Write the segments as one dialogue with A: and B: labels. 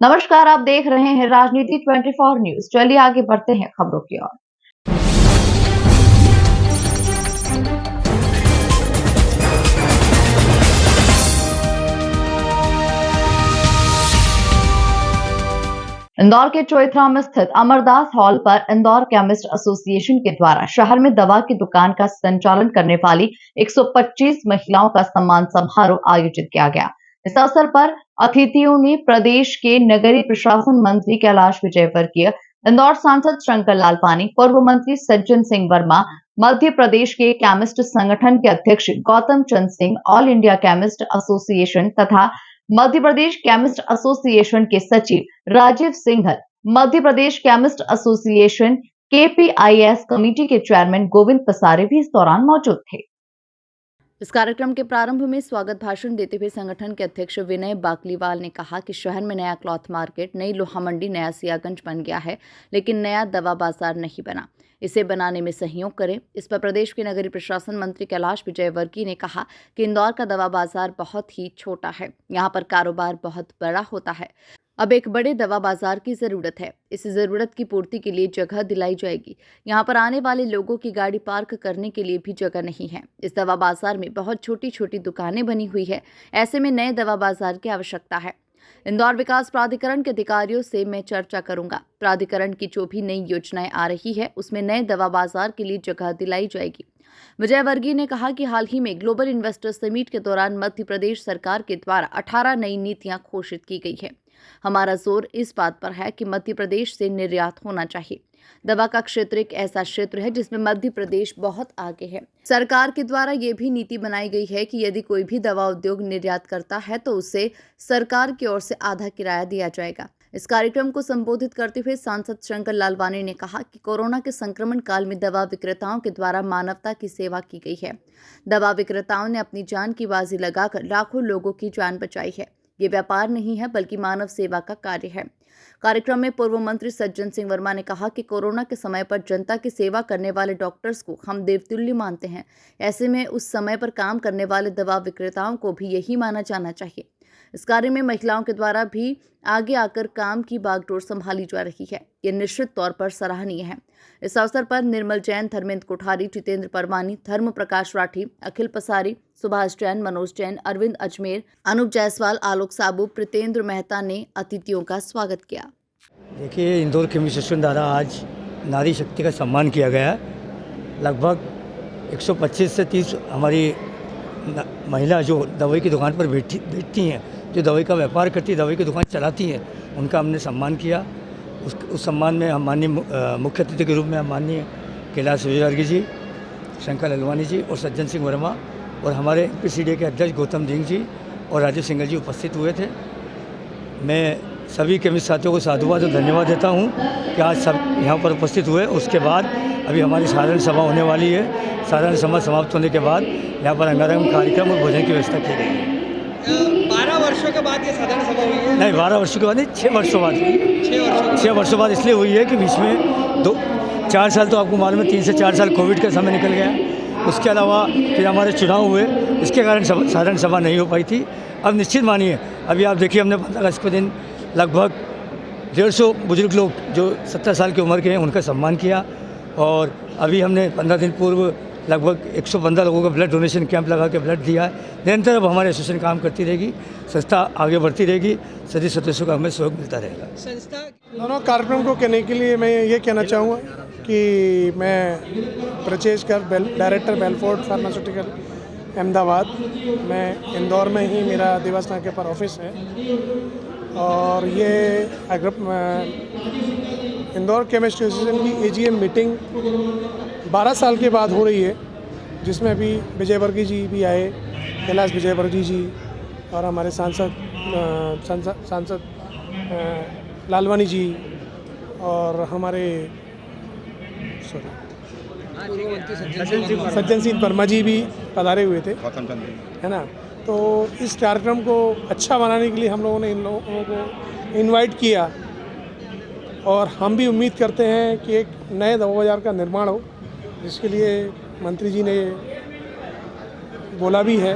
A: नमस्कार, आप देख रहे हैं राजनीति 24 न्यूज। चलिए आगे बढ़ते हैं खबरों की ओर। इंदौर के चोइथरा में स्थित अमरदास हॉल पर इंदौर केमिस्ट एसोसिएशन के द्वारा शहर में दवा की दुकान का संचालन करने वाली 125 महिलाओं का सम्मान समारोह आयोजित किया गया। इस अवसर पर अतिथियों में प्रदेश के नगरीय प्रशासन मंत्री कैलाश विजयवर्गीय, इंदौर सांसद शंकर लाल पानी, पूर्व मंत्री सज्जन सिंह वर्मा, मध्य प्रदेश के केमिस्ट संगठन के अध्यक्ष Gautam Chand Singh, all India chemist association तथा मध्य प्रदेश केमिस्ट एसोसिएशन के सचिव Rajeev Singhal, Madhya Pradesh chemist association KPIS committee के चेयरमैन गोविंद पसारे भी इस दौरान मौजूद थे। इस कार्यक्रम के प्रारंभ में स्वागत भाषण देते हुए संगठन के अध्यक्ष विनय बाकलीवाल ने कहा कि शहर में नया क्लॉथ मार्केट, नई लोहा मंडी, नया सियागंज बन गया है, लेकिन नया दवा बाजार नहीं बना। इसे बनाने में सहयोग करें। इस पर प्रदेश के नगरीय प्रशासन मंत्री कैलाश विजयवर्गीय ने कहा कि इंदौर का दवा बाजार बहुत ही छोटा है, यहाँ पर कारोबार बहुत बड़ा होता है। अब एक बड़े दवा बाजार की जरूरत है। इस जरूरत की पूर्ति के लिए जगह दिलाई जाएगी। यहाँ पर आने वाले लोगों की गाड़ी पार्क करने के लिए भी जगह नहीं है। इस दवा बाजार में बहुत छोटी छोटी दुकानें बनी हुई है। ऐसे में नए दवा बाजार की आवश्यकता है। इंदौर विकास प्राधिकरण के अधिकारियों से मैं चर्चा करूंगा। प्राधिकरण की जो भी नई योजनाएं आ रही है उसमें नए दवा बाजार के लिए जगह दिलाई जाएगी। विजयवर्गीय ने कहा कि हाल ही में ग्लोबल इन्वेस्टर समिट के दौरान मध्य प्रदेश सरकार के द्वारा 18 नई नीतियां घोषित की गई है। हमारा जोर इस बात पर है कि मध्य प्रदेश से निर्यात होना चाहिए। दवा का क्षेत्र एक ऐसा क्षेत्र है जिसमें मध्य प्रदेश बहुत आगे है। सरकार के द्वारा ये भी नीति बनाई गई है कि यदि कोई भी दवा उद्योग निर्यात करता है तो उसे सरकार की ओर से आधा किराया दिया जाएगा। इस कार्यक्रम को संबोधित करते हुए सांसद शंकर लालवानी ने कहा कि कोरोना के संक्रमण काल में दवा विक्रेताओं के द्वारा मानवता की सेवा की गई है। दवा विक्रेताओं ने अपनी जान की बाजी लगाकर लाखों लोगों की जान बचाई है। ये व्यापार नहीं है बल्कि मानव सेवा का कार्य है। कार्यक्रम में पूर्व मंत्री सज्जन सिंह वर्मा ने कहा कि कोरोना के समय पर जनता की सेवा करने वाले डॉक्टर्स को हम देवतुल्य मानते हैं। ऐसे में उस समय पर काम करने वाले दवा विक्रेताओं को भी यही माना जाना चाहिए। इस कार्य में महिलाओं के द्वारा भी आगे आकर काम की बागडोर संभाली जा रही है। ये निश्चित तौर पर सराहनीय है। इस अवसर पर निर्मल जैन, धर्मेंद्र कोठारी, जितेंद्र परमानी, धर्म प्रकाश राठी, अखिल पसारी, सुभाष जैन, मनोज जैन, अरविंद अजमेर, अनूप जायसवाल, आलोक साबू, प्रीतेंद्र मेहता ने अतिथियों का स्वागत किया।
B: देखिए, इंदौर केमिस्ट एसोसिएशन द्वारा आज नारी शक्ति का सम्मान किया गया है। लगभग 125 से 30 हमारी महिला जो दवाई की दुकान पर बैठती हैं, जो दवाई का व्यापार करती है, दवाई की दुकान चलाती हैं, उनका हमने सम्मान किया। उस सम्मान में हम माननीय मुख्य अतिथि के रूप में हम माननीय कैलाश विजयवर्गीय जी, शंकर लालवानी जी और सज्जन सिंह वर्मा और हमारे MPCDA के अध्यक्ष गौतम सिंह जी और राजीव सिंघल जी उपस्थित हुए थे। मैं सभी केमिस्ट साथियों को साधुवाद और धन्यवाद देता हूं कि आज सब यहाँ पर उपस्थित हुए। उसके बाद अभी हमारी साधारण सभा होने वाली है। साधारण सभा समाप्त होने के बाद यहाँ पर रंगारंग कार्यक्रम और भोजन की व्यवस्था की गई है।
C: 12 वर्षों के बाद ये साधारण सभा हुई है?
B: नहीं, 12 वर्षों के बाद नहीं, 6 वर्षों बाद हुई। 6 वर्षों बाद इसलिए हुई है कि बीच में 4 साल तो आपको मालूम है, 3 से 4 साल कोविड का समय निकल गया। उसके अलावा फिर हमारे चुनाव हुए, इसके कारण साधारण सभा नहीं हो पाई थी। अब निश्चित मानिए, अभी आप देखिए, हमने 15 अगस्त के दिन लगभग 150 बुजुर्ग लोग जो 70 साल की उम्र के हैं उनका सम्मान किया। और अभी हमने 15 दिन पूर्व लगभग 115 लोगों का ब्लड डोनेशन कैंप लगा के ब्लड दिया है। निरंतर अब हमारी एसोसिएशन काम करती रहेगी, संस्था आगे बढ़ती रहेगी, सभी सदस्यों का हमें सहयोग मिलता रहेगा।
C: संस्था
D: दोनों कार्यक्रम को कहने के लिए मैं ये कहना चाहूँगा कि मैं Brajesh Garg, director Bellfort pharmaceutical Ahmedabad, मैं इंदौर में ही मेरा दिवस नाके पर ऑफिस है। और ये इंदौर केमिस्ट एसोसिएशन की AGM मीटिंग 12 साल के बाद हो रही है, जिसमें अभी विजयवर्गीय जी भी आए, कैलाश विजयवर्गीय जी और हमारे सांसद लालवानी जी और हमारे सज्जन सिंह वर्मा जी भी पधारे हुए थे, है ना। तो इस कार्यक्रम को अच्छा बनाने के लिए हम लोगों ने इन लोगों को इनवाइट किया और हम भी उम्मीद करते हैं कि एक नए दवा बाज़ार का निर्माण हो, जिसके लिए मंत्री जी ने बोला भी है,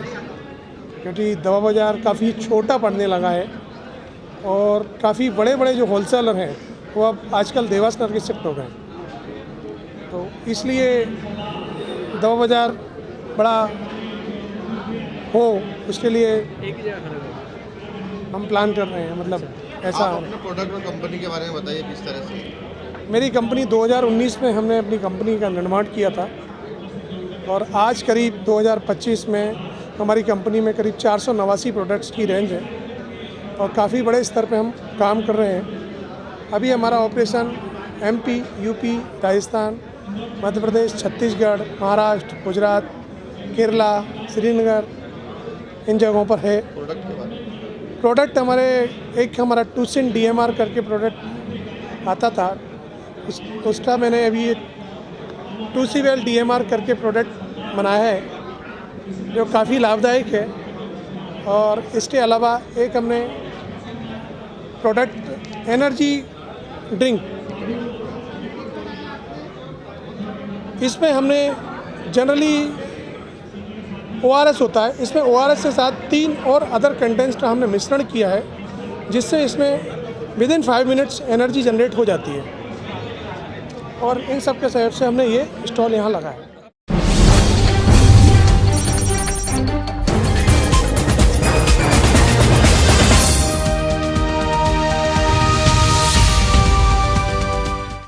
D: क्योंकि दवा बाज़ार काफ़ी छोटा पड़ने लगा है और काफ़ी बड़े बड़े जो होलसेलर हैं वो अब आजकल देवास नगर के शिफ्ट हो गए हैं। तो इसलिए दवा बाज़ार बड़ा हो उसके लिए
C: एक ही जगह खड़े हो।
D: हम प्लान कर रहे हैं, मतलब ऐसा।
E: आप अपने प्रोडक्ट और कंपनी के बारे में बताइए किस तरह से।
D: मेरी कंपनी 2019 में हमने अपनी कंपनी का निर्माण किया था और आज करीब 2025 में हमारी कंपनी में करीब 489 प्रोडक्ट्स की रेंज है और काफ़ी बड़े स्तर पे हम काम कर रहे हैं। अभी हमारा operation MP, UP, Rajasthan, Madhya Pradesh, Chhattisgarh, Maharashtra, Gujarat, Kerala, Srinagar, इन जगहों पर है।
E: प्रोडक्ट के बारे में
D: प्रोडक्ट हमारा टूसिन DMR करके प्रोडक्ट आता था, उसका मैंने अभी 2CL DMR करके प्रोडक्ट बनाया है जो काफ़ी लाभदायक है। और इसके अलावा एक हमने प्रोडक्ट एनर्जी ड्रिंक, इसमें हमने जनरली ORS होता है, इसमें ORS के साथ 3 और अदर कंटेंट्स का हमने मिश्रण किया है जिससे इसमें विदिन 5 मिनट्स एनर्जी जनरेट हो जाती है और इन सब के सहयोग से हमने ये स्टॉल यहाँ लगाया है।